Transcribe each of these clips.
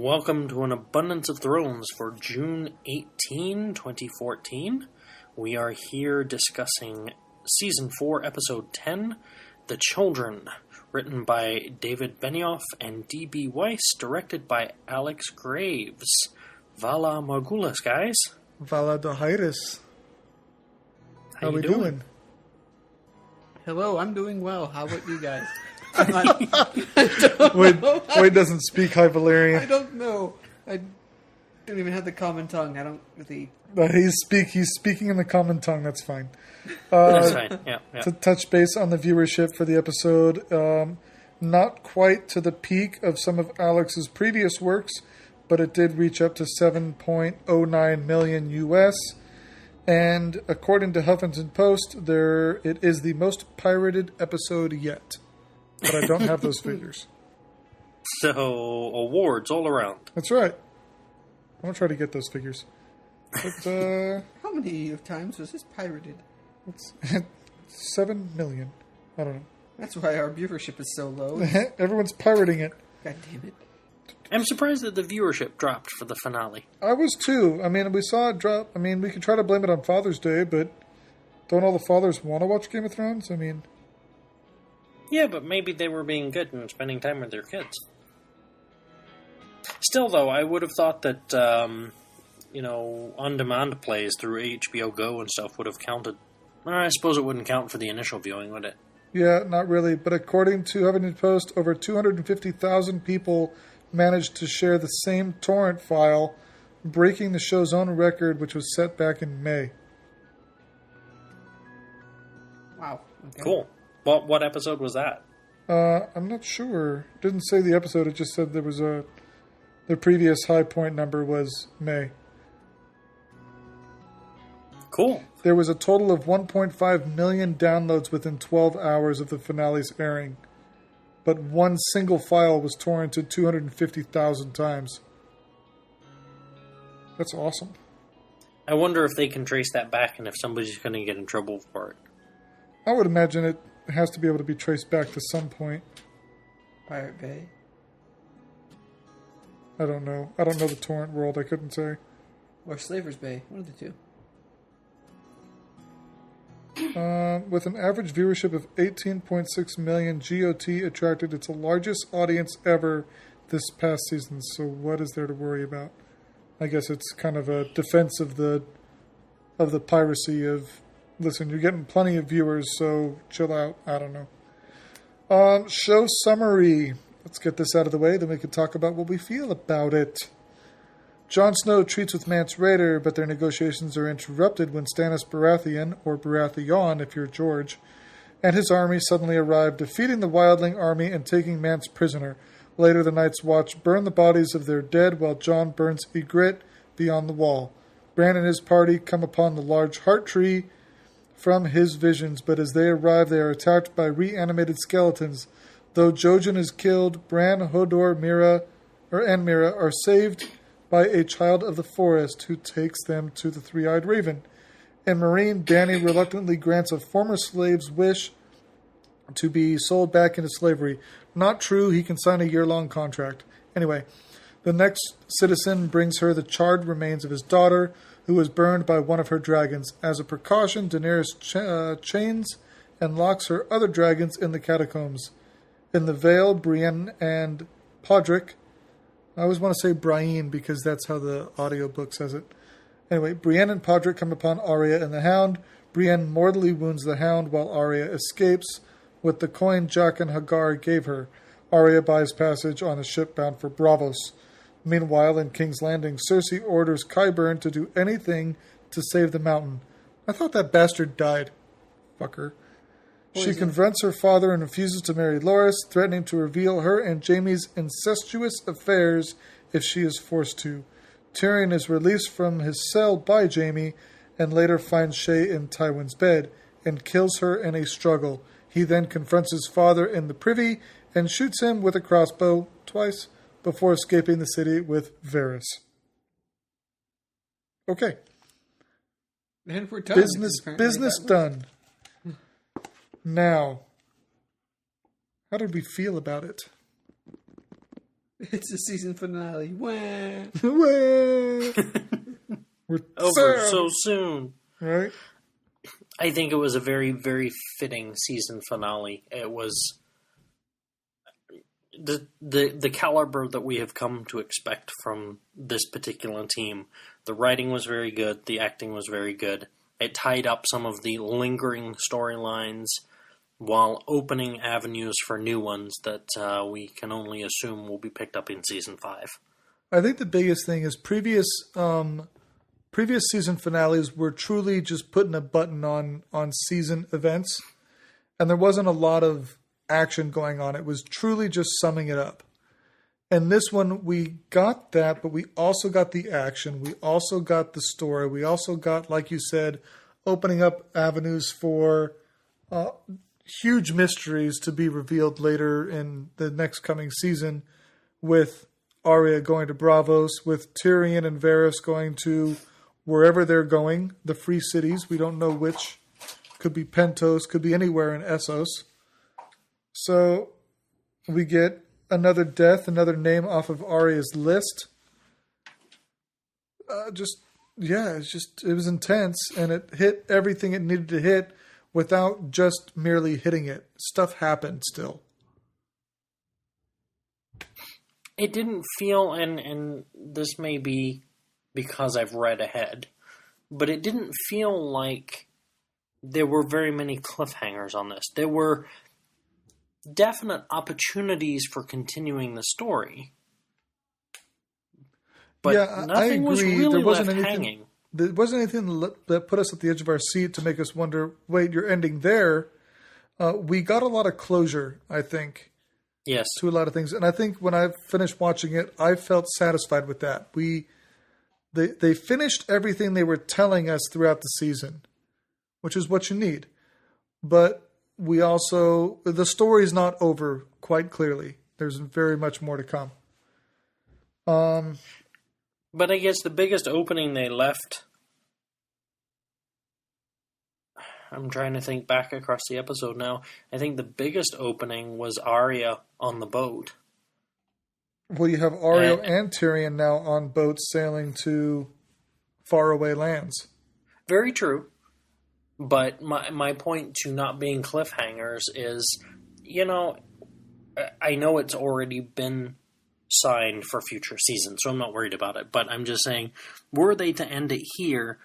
Welcome to an Abundance of Thrones for June 18, 2014. We are here discussing Season 4, Episode 10, The Children, written by David Benioff and D.B. Weiss, directed by Alex Graves. Vala Margulis, guys. Vala Dohaitis. How we doing? Hello, I'm doing well. How about you guys? Wade doesn't speak High Valyrian. I don't know. I don't even have the common tongue. I don't really... He's speaking in the common tongue. That's fine. That's fine. Yeah. To touch base on the viewership for the episode, not quite to the peak of some of Alex's previous works, but it did reach up to 7.09 million US. And according to Huffington Post, it is the most pirated episode yet. But I don't have those figures. So, awards all around. That's right. I'm going to try to get those figures. But, How many times was this pirated? It's 7 million. I don't know. That's why our viewership is so low. Everyone's pirating it. God damn it. I'm surprised that the viewership dropped for the finale. I was too. I mean, we saw it drop. I mean, we could try to blame it on Father's Day, but don't all the fathers want to watch Game of Thrones? I mean... Yeah, but maybe they were being good and spending time with their kids. Still, though, I would have thought that, on-demand plays through HBO Go and stuff would have counted. I suppose it wouldn't count for the initial viewing, would it? Yeah, not really. But according to Huffington Post, over 250,000 people managed to share the same torrent file, breaking the show's own record, which was set back in May. Wow. Okay. Cool. What episode was that? I'm not sure. It didn't say the episode. It just said there was the previous high point number was May. Cool. There was a total of 1.5 million downloads within 12 hours of the finale's airing. But one single file was torrented 250,000 times. That's awesome. I wonder if they can trace that back and if somebody's going to get in trouble for it. I would imagine it has to be able to be traced back to some point. Pirate Bay? I don't know. I don't know the torrent world. I couldn't say. Or Slaver's Bay. One of the two. With an average viewership of 18.6 million, GOT attracted its largest audience ever this past season. So what is there to worry about? I guess it's kind of a defense of the piracy of, listen, you're getting plenty of viewers, so chill out. I don't know. Show summary. Let's get this out of the way, then we can talk about what we feel about it. Jon Snow treats with Mance Rayder, but their negotiations are interrupted when Stannis Baratheon, or Baratheon if you're George, and his army suddenly arrive, defeating the Wildling army and taking Mance prisoner. Later, the Night's Watch burn the bodies of their dead while Jon burns Ygritte beyond the wall. Bran and his party come upon the large heart tree from his visions, but as they arrive, they are attacked by reanimated skeletons. Though Jojen is killed, Bran, Hodor, and Mira are saved by a child of the forest who takes them to the Three-Eyed Raven. In Meereen, Dany reluctantly grants a former slave's wish to be sold back into slavery. Not true, he can sign a year-long contract. Anyway, the next citizen brings her the charred remains of his daughter, who was burned by one of her dragons. As a precaution, Daenerys chains and locks her other dragons in the catacombs. In the Vale, Brienne and Podrick, I always want to say Brienne because that's how the audiobook says it. Anyway, Brienne and Podrick come upon Arya and the Hound. Brienne mortally wounds the Hound while Arya escapes with the coin Jaqen Hagar gave her. Arya buys passage on a ship bound for Braavos. Meanwhile, in King's Landing, Cersei orders Qyburn to do anything to save the mountain. I thought that bastard died. Fucker. She confronts her father and refuses to marry Loras, threatening to reveal her and Jaime's incestuous affairs if she is forced to. Tyrion is released from his cell by Jaime and later finds Shae in Tywin's bed and kills her in a struggle. He then confronts his father in the privy and shoots him with a crossbow twice before escaping the city with Varys. Okay. And we're done. Business done. Now, how did we feel about it? It's the season finale. Wah. We're Over so soon. right? I think it was a very, very fitting season finale. It was the caliber that we have come to expect from this particular team. The writing was very good. The acting was very good. It tied up some of the lingering storylines while opening avenues for new ones that we can only assume will be picked up in Season 5. I think the biggest thing is previous season finales were truly just putting a button on season events, and there wasn't a lot of action going on. It was truly just summing it up. And this one, we got that, but we also got the action. We also got the story. We also got, like you said, opening up avenues for huge mysteries to be revealed later in the next coming season, with Arya going to Braavos, with Tyrion and Varys going to wherever they're going, the free cities. We don't know which. Could be Pentos, could be anywhere in Essos. So we get another death, another name off of Arya's list. It was intense, and it hit everything it needed to hit without just merely hitting it. Stuff happened still. It didn't feel, and this may be because I've read ahead, but it didn't feel like there were very many cliffhangers on this. There were definite opportunities for continuing the story, but nothing was really left hanging. There wasn't anything that put us at the edge of our seat to make us wonder, wait, you're ending there. We got a lot of closure, I think. Yes. To a lot of things. And I think when I finished watching it, I felt satisfied with that. They finished everything they were telling us throughout the season, which is what you need. But the story's not over quite clearly. There's very much more to come. But I guess the biggest opening they left, I'm trying to think back across the episode now. I think the biggest opening was Arya on the boat. Well, you have Arya and Tyrion now on boats sailing to faraway lands. Very true. But my point to not being cliffhangers is, I know it's already been signed for future seasons, so I'm not worried about it. But I'm just saying, were they to end it here,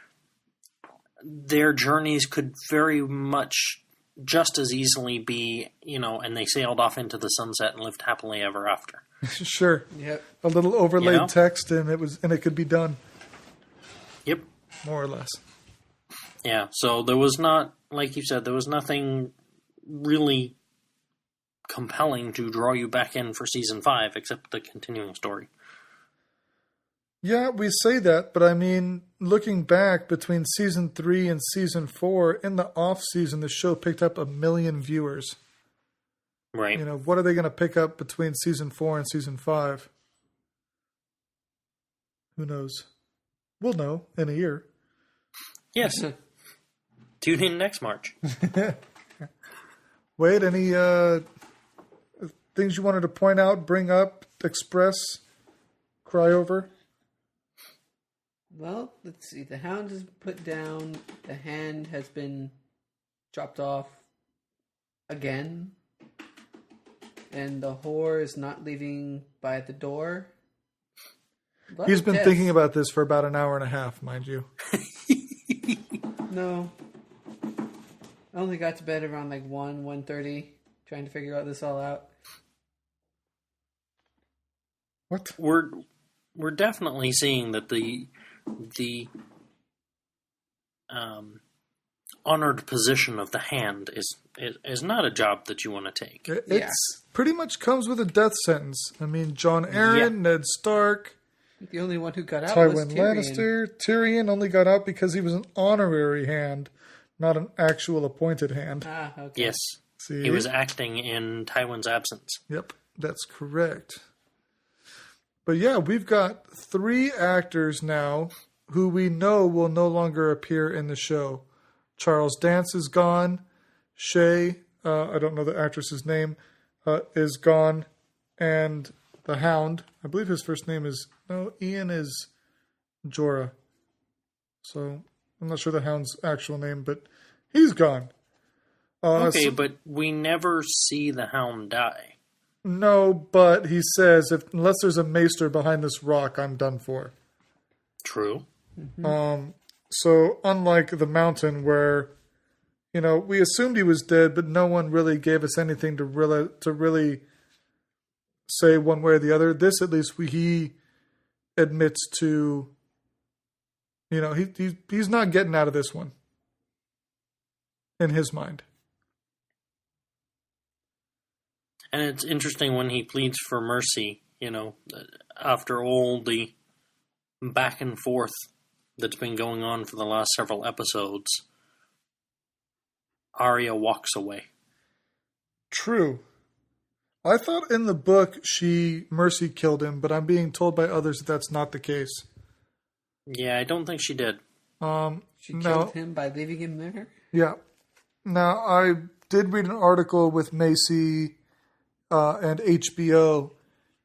their journeys could very much just as easily be, and they sailed off into the sunset and lived happily ever after. Sure. Yep. A little overlaid text, and it could be done. Yep. More or less. Yeah. So there was not, like you said, there was nothing really compelling to draw you back in for season 5, except the continuing story. Yeah, we say that, but I mean, looking back between season 3 and season 4, in the off season, the show picked up 1 million viewers. Right. What are they going to pick up between season 4 and season 5? Who knows? We'll know in a year. Yes. Tune in next March. Wade, any things you wanted to point out, bring up, express, cry over? Well, let's see. The hound is put down. The hand has been chopped off again. And the whore is not leaving by the door. He's been thinking about this for about an hour and a half, mind you. No. I only got to bed around 1:30, trying to figure this all out. What? We're definitely seeing that the honored position of the hand is not a job that you want to take. It's pretty much comes with a death sentence. I mean, Jon Arryn, Ned Stark, the only one who got out was Tywin Tyrion. Lannister. Tyrion only got out because he was an honorary hand, not an actual appointed hand. Ah, okay. Yes. See? He was acting in Tywin's absence. Yep, that's correct. But yeah, we've got 3 actors now who we know will no longer appear in the show. Charles Dance is gone. Shay, I don't know the actress's name, is gone. And the Hound. I believe his first name is... No, Ian is Jorah. So, I'm not sure the Hound's actual name, but he's gone. Okay, but we never see the Hound die. No, but he says, unless there's a maester behind this rock, I'm done for. True. Mm-hmm. So, unlike the Mountain, where, we assumed he was dead, but no one really gave us anything to really say one way or the other. This, at least, he admits to, he's not getting out of this one. In his mind. And it's interesting when he pleads for mercy, after all the back and forth that's been going on for the last several episodes, Arya walks away. True. I thought in the book Mercy killed him, but I'm being told by others that that's not the case. Yeah, I don't think she did. She killed him by leaving him there? Yeah. Now, I did read an article with Macy and HBO,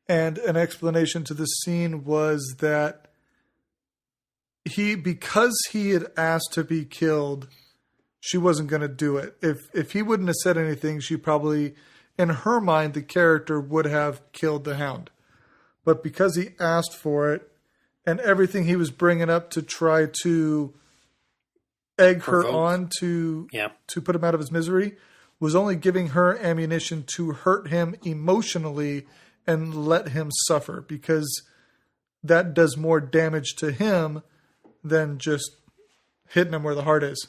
and an explanation to this scene was that because he had asked to be killed, she wasn't going to do it. If he wouldn't have said anything, she probably, in her mind, the character would have killed the Hound. But because he asked for it, and everything he was bringing up to try to egg her on to put him out of his misery, was only giving her ammunition to hurt him emotionally and let him suffer, because that does more damage to him than just hitting him where the heart is.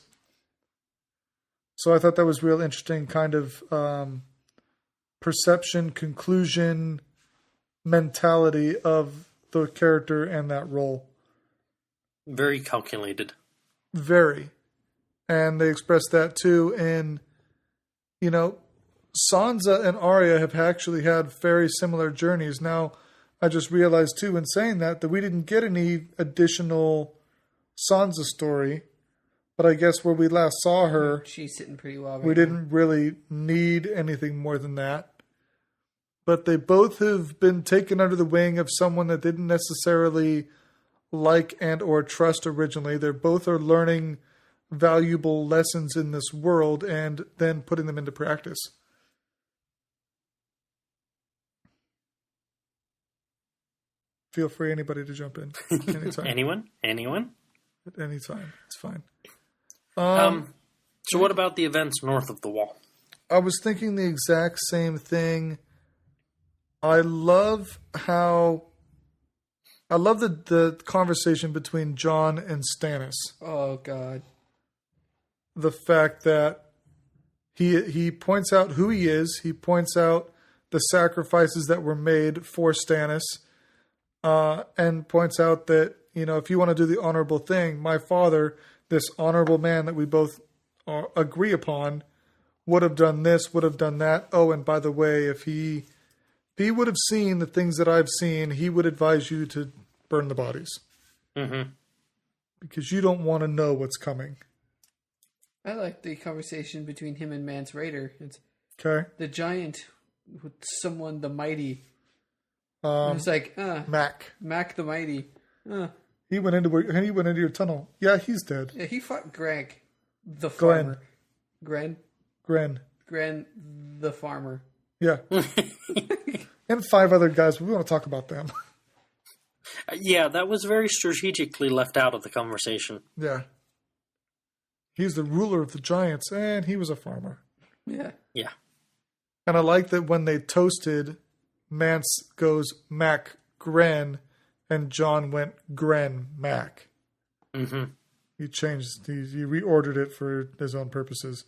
So I thought that was real interesting kind of perception, conclusion, mentality of the character and that role. Very calculated. Very. And they expressed that too in, Sansa and Arya have actually had very similar journeys. Now, I just realized too in saying that we didn't get any additional Sansa story. But I guess where we last saw her, she's sitting pretty well. We didn't really need anything more than that. But they both have been taken under the wing of someone that didn't necessarily like and or trust originally. They both are learning valuable lessons in this world and then putting them into practice. Feel free, anybody, to jump in anytime. Anyone? At any time, it's fine. So what about the events north of the wall? I was thinking the exact same thing. I love the conversation between Jon and Stannis. Oh, God. The fact that he points out who he is. He points out the sacrifices that were made for Stannis. And points out that, if you want to do the honorable thing, my father, this honorable man that we both agree upon, would have done this, would have done that. Oh, and by the way, if he would have seen the things that I've seen, he would advise you to burn the bodies. Mm-hmm. Because you don't want to know what's coming. I like the conversation between him and Mance Rayder. It's okay. The giant with someone the mighty. It's like, Mac the mighty. He went into your tunnel. Yeah, he's dead. Yeah, he fought Greg, the farmer. Gren the farmer. Yeah. And 5 other guys, but we want to talk about them. Yeah, that was very strategically left out of the conversation. Yeah. He's the ruler of the giants, and he was a farmer. Yeah. Yeah. And I like that when they toasted, Mance goes Mac Gren, and Jon went Gren Mac. Mm-hmm. He reordered it for his own purposes.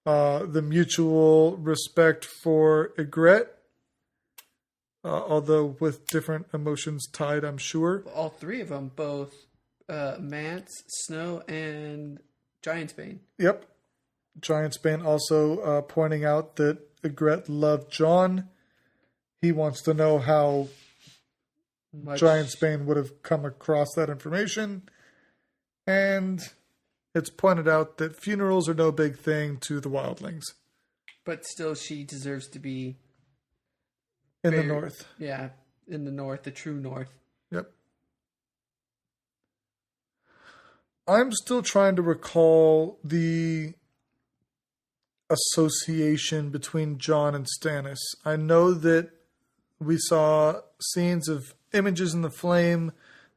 The mutual respect for Ygritte, although with different emotions tied, I'm sure. All 3 of them, both Mance, Snow, and Giantsbane. Yep. Giantsbane also pointing out that Ygritte loved Jon. He wants to know how Giantsbane would have come across that information. And it's pointed out that funerals are no big thing to the wildlings. But still, she deserves to be... in the north. Yeah, in the north, the true north. Yep. I'm still trying to recall the association between Jon and Stannis. I know that we saw scenes of images in the flame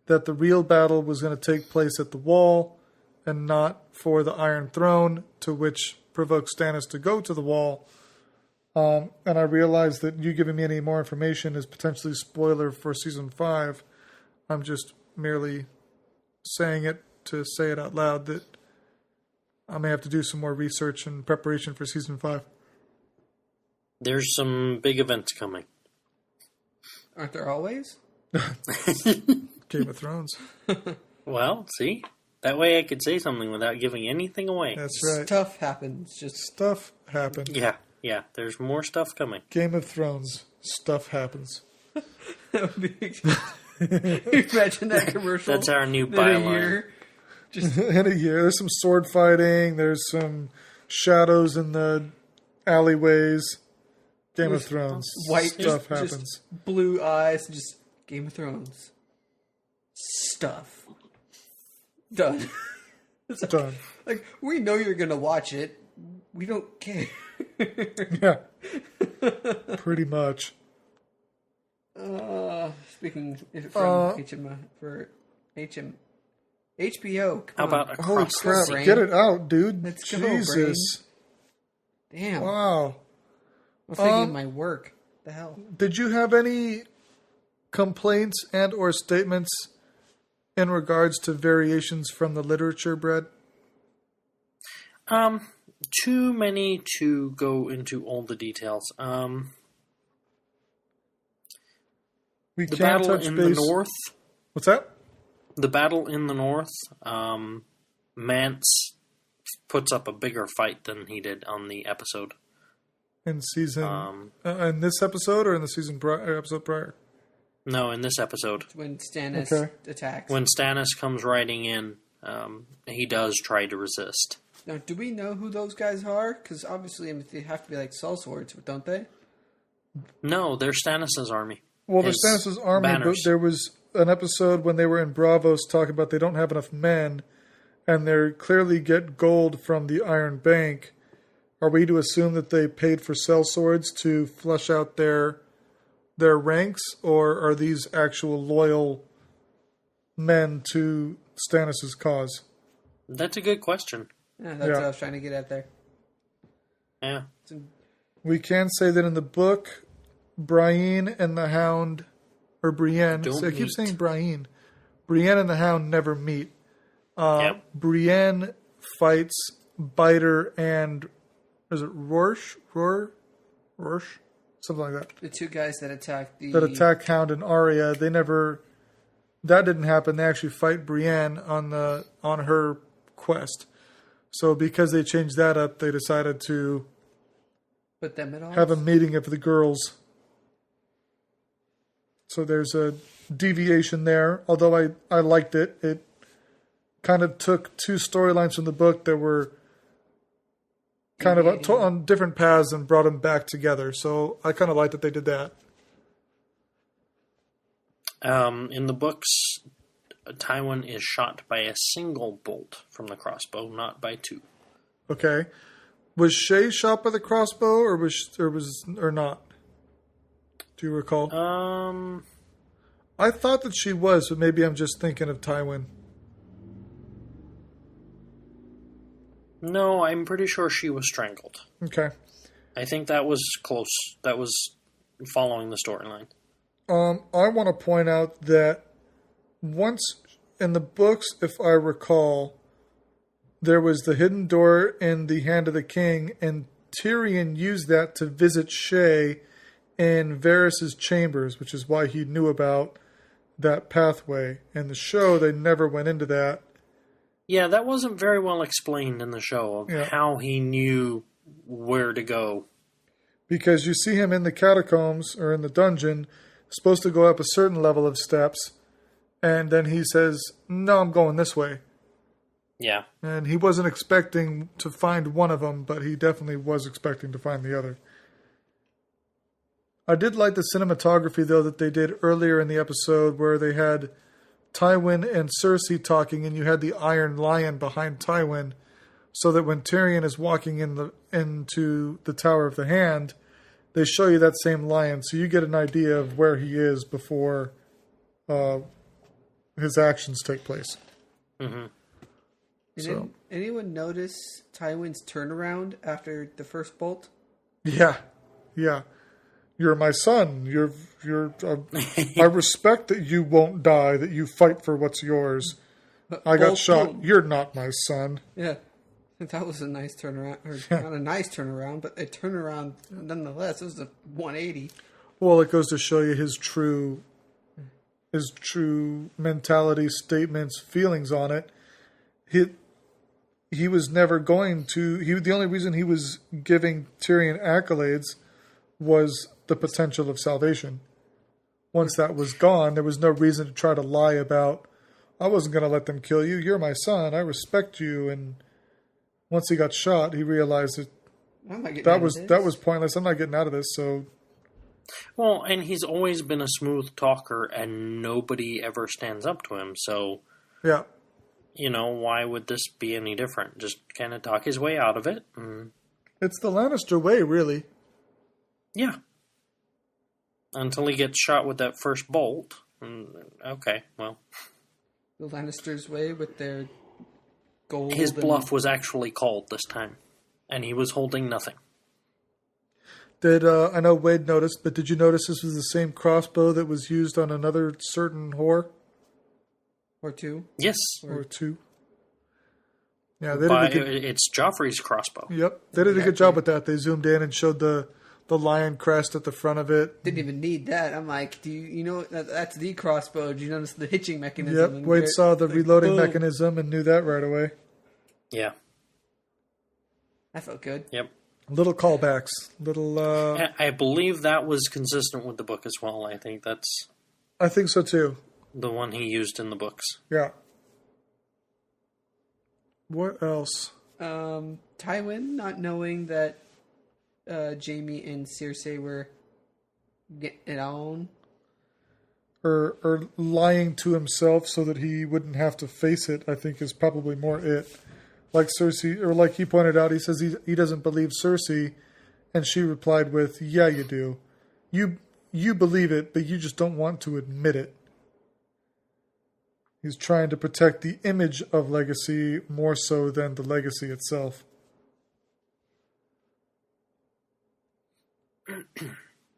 that the real battle was going to take place at the wall and not for the Iron Throne, to which provoked Stannis to go to the wall. And I realize that you giving me any more information is potentially spoiler for Season 5. I'm just merely saying it to say it out loud that I may have to do some more research in preparation for Season 5. There's some big events coming. Aren't there always? Game of Thrones. Well, see? That way I could say something without giving anything away. That's right. Stuff happens. Just Stuff happens. Yeah. There's more stuff coming. Game of Thrones. Stuff happens. that would be. Imagine that commercial. That's our new in a byline. year. Just In a year, there's some sword fighting. There's some shadows in the alleyways. Game of Thrones. white Stuff just happens. blue eyes. Just Game of Thrones. Stuff. Done. It's done. Like, we know you're going to watch it. We don't care. Yeah. Pretty much. Speaking from HBO. Come How on. about Holy Across the crap. Sea? Brain. Get it out, dude. Let's go, Jesus. Damn. Wow. I was thinking of my work. The hell? Did you have any complaints and or statements in regards to variations from the literature, Brad? Too many to go into all the details. We The can't battle touch in base. the north. What's that? The battle in the north. Mance puts up a bigger fight than he did on the episode. In season, in this episode or in the episode prior? No, in this episode. When Stannis attacks. When Stannis comes riding in, he does try to resist. Now, do we know who those guys are? Because obviously, I mean, they have to be like sellswords, don't they? No, they're Stannis' army. Well, His there's Stannis' army, banners. but there was an episode when they were in Bravos talking about they don't have enough men, and they clearly get gold from the Iron Bank. Are we to assume that they paid for sellswords to flush out their ranks, or are these actual loyal men to Stannis' cause? That's a good question. Yeah, that's what I was trying to get at there. Yeah. We can say that in the book, Brienne and the Hound, or Brienne, Don't I keep meet. saying Brienne. Brienne and the Hound never meet. Yep. Brienne fights Biter and, is it Rorsch? Something like that. The two guys that attack the... That attack Hound and Arya, that didn't happen. They actually fight Brienne on her quest. So because they changed that up, they decided to Put them at all. have a meeting of the girls. So there's a deviation there. Although I liked it. It kind of took two storylines from the book that were kind of on different paths and brought them back together. So I kind of liked that they did that. In the books, Tywin is shot by a single bolt from the crossbow, not by two. Okay. Was Shay shot by the crossbow or not? Do you recall? I thought that she was, but maybe I'm just thinking of Tywin. No, I'm pretty sure she was strangled. Okay. I think that was close. That was following the storyline. I want to point out that once in the books, if I recall, there was the hidden door in the Hand of the King, and Tyrion used that to visit Shay in Varys' chambers, which is why he knew about that pathway. In the show, they never went into that. Yeah, that wasn't very well explained in the show of how he knew where to go. Because you see him in the catacombs or in the dungeon, supposed to go up a certain level of steps, and then he says, "No, I'm going this way." Yeah. And he wasn't expecting to find one of them, but he definitely was expecting to find the other. I did like the cinematography, though, that they did earlier in the episode where they had Tywin and Cersei talking, and you had the Iron Lion behind Tywin, so that when Tyrion is walking into the Tower of the Hand, they show you that same lion, so you get an idea of where he is before his actions take place. Mm-hmm. Did anyone notice Tywin's turnaround after the first bolt? Yeah. You're my son. I respect that you won't die, that you fight for what's yours. I got shot. Boom. You're not my son. Yeah. That was a nice turnaround. Or not a nice turnaround, but a turnaround nonetheless. It was a 180. Well, it goes to show you his true mentality, statements, feelings on it. He was never going to... the only reason he was giving Tyrion accolades was the potential of salvation. Once that was gone, there was no reason to try to lie about, I wasn't going to let them kill you. You're my son. I respect you. And once he got shot, he realized that that was pointless. I'm not getting out of this. So, well, and he's always been a smooth talker, and nobody ever stands up to him. So, yeah, why would this be any different? Just kind of talk his way out of it. It's the Lannister way, really. Yeah. Until he gets shot with that first bolt. Okay, well. The Lannisters' way with their gold. His bluff was actually called this time. And he was holding nothing. I know Wade noticed, but did you notice this was the same crossbow that was used on another certain whore? Or two? Yes. Or two. Yeah, it's Joffrey's crossbow. Yep, they did a good job with that. They zoomed in and showed the lion crest at the front of it. Didn't even need that. I'm like, do you know that's the crossbow? Did you notice the hitching mechanism? Yep, Wade saw the reloading mechanism and knew that right away. Yeah. That felt good. Yep. Little callbacks. I believe that was consistent with the book as well. I think so too. The one he used in the books. Yeah. What else? Tywin not knowing that Jaime and Cersei were getting it on. Or lying to himself so that he wouldn't have to face it, I think is probably more it. Like Cersei, or like he pointed out, he says he doesn't believe Cersei, and she replied with, "Yeah, you do. You believe it, but you just don't want to admit it." He's trying to protect the image of legacy more so than the legacy itself.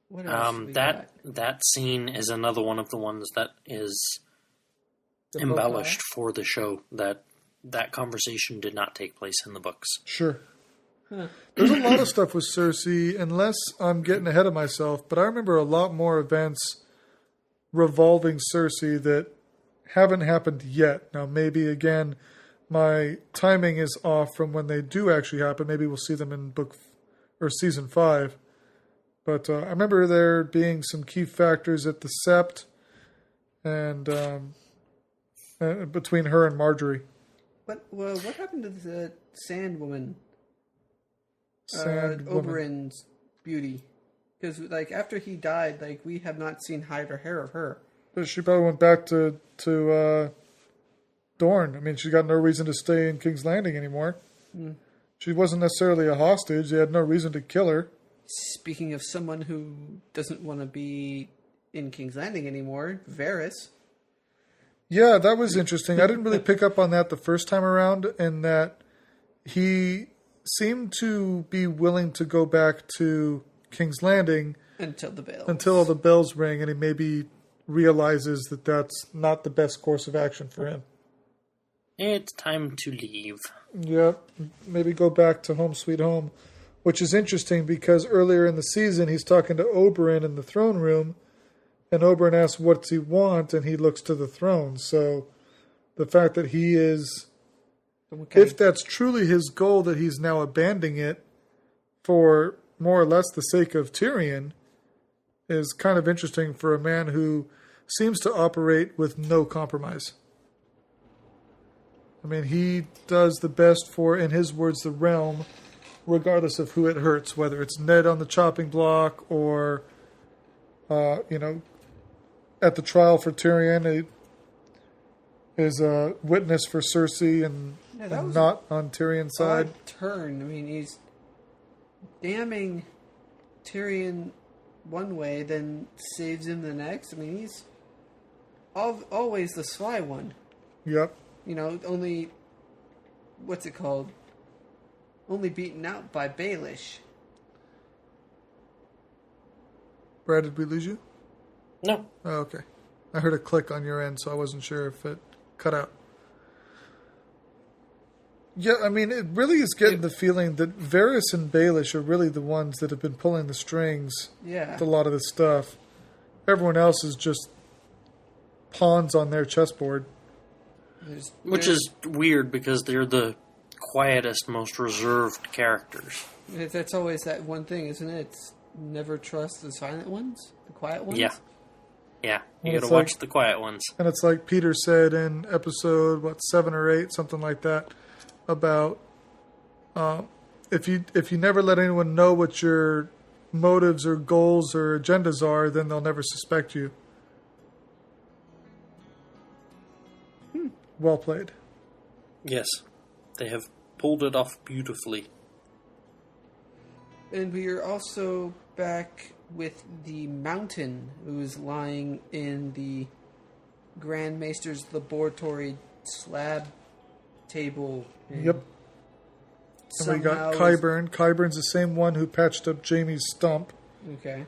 What else that scene is another one of the ones that is embellished for the show. That conversation did not take place in the books. Sure. Huh. There's a lot of stuff with Cersei, unless I'm getting ahead of myself, but I remember a lot more events revolving Cersei that haven't happened yet. Now, maybe, again, my timing is off from when they do actually happen. Maybe we'll see them in season 5. But I remember there being some key factors at the Sept and between her and Marjorie. What happened to the Sand Woman? Sand Woman. Oberyn's beauty. Because after he died, we have not seen hide or hair of her. But she probably went back to Dorne. I mean, she got no reason to stay in King's Landing anymore. Mm. She wasn't necessarily a hostage. They had no reason to kill her. Speaking of someone who doesn't want to be in King's Landing anymore, Varys. Yeah, that was interesting. I didn't really pick up on that the first time around, in that he seemed to be willing to go back to King's Landing until all the bells ring, and he maybe realizes that that's not the best course of action for him. It's time to leave. Yep, maybe go back to home sweet home, which is interesting because earlier in the season he's talking to Oberyn in the throne room, and Oberyn asks what's he want, and he looks to the throne. So the fact that he is, if that's truly his goal, that he's now abandoning it for more or less the sake of Tyrion, is kind of interesting for a man who seems to operate with no compromise. I mean, he does the best for, in his words, the realm, regardless of who it hurts, whether it's Ned on the chopping block or at the trial for Tyrion, he is a witness for Cersei and not on Tyrion's side. Odd turn. I mean, he's damning Tyrion one way, then saves him the next. I mean, he's always the sly one. Yep. Only, what's it called? Only beaten out by Baelish. Brad, did we lose you? No. Oh, okay. I heard a click on your end, so I wasn't sure if it cut out. Yeah, I mean, it really is getting the feeling that Varys and Baelish are really the ones that have been pulling the strings with a lot of this stuff. Everyone else is just pawns on their chessboard. Which is weird because they're the quietest, most reserved characters. That's always that one thing, isn't it? It's never trust the silent ones, the quiet ones. Yeah. Yeah, you And gotta watch the quiet ones. And it's like Peter said in episode, 7 or 8, something like that, about if you never let anyone know what your motives or goals or agendas are, then they'll never suspect you. Well played. Yes, they have pulled it off beautifully. And we are also back with the Mountain, who is lying in the Grand Maester's laboratory slab table. Yep. And we got Qyburn. Qyburn's the same one who patched up Jaime's stump. Okay.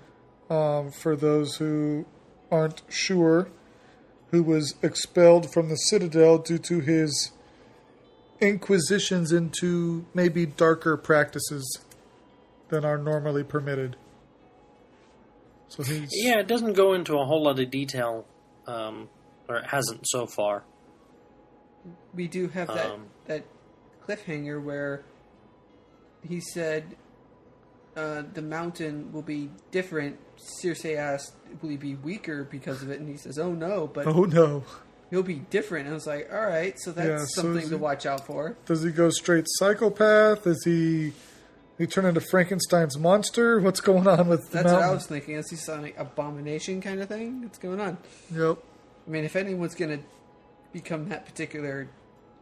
For those who aren't sure, who was expelled from the Citadel due to his inquisitions into maybe darker practices than are normally permitted. So it doesn't go into a whole lot of detail, or it hasn't so far. We do have that cliffhanger where he said the Mountain will be different. Cersei asked, will he be weaker because of it? And he says, oh no, but he'll be different. And I was like, all right, so that's something to watch out for. Does he go straight psychopath? Is he turn into Frankenstein's monster? What's going on with the That's Mountain? what I was thinking. Is he some abomination kind of thing? What's going on? Yep. I mean, if anyone's going to become that particular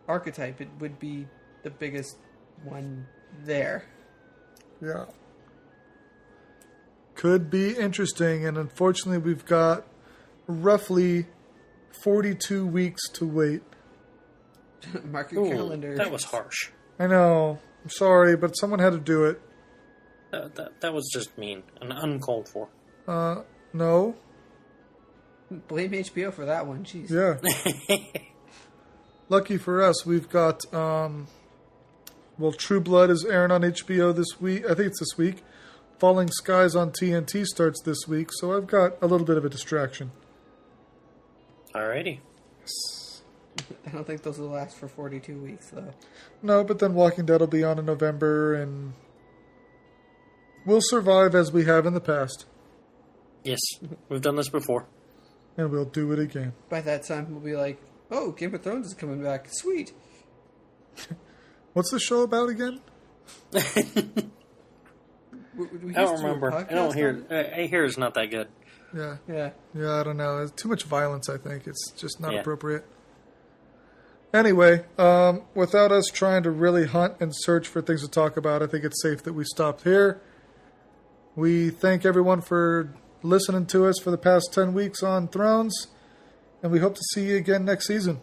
archetype, it would be the biggest one there. Yeah. Could be interesting, and unfortunately we've got roughly 42 weeks to wait. Mark your calendar. That was harsh. I know. I'm sorry, but someone had to do it. That was just mean and uncalled for. No. Blame HBO for that one. Jeez. Yeah. Lucky for us, we've got... True Blood is airing on HBO this week. I think it's this week. Falling Skies on TNT starts this week, so I've got a little bit of a distraction. Alrighty. I don't think those will last for 42 weeks, though. No, but then Walking Dead will be on in November, and we'll survive as we have in the past. Yes, we've done this before. And we'll do it again. By that time, we'll be like, oh, Game of Thrones is coming back. Sweet. What's the show about again? I don't remember. I don't hear. I hear it's not that good. Yeah. Yeah. Yeah, I don't know. It's too much violence, I think. It's just not appropriate. Anyway, without us trying to really hunt and search for things to talk about, I think it's safe that we stopped here. We thank everyone for listening to us for the past 10 weeks on Thrones, and we hope to see you again next season.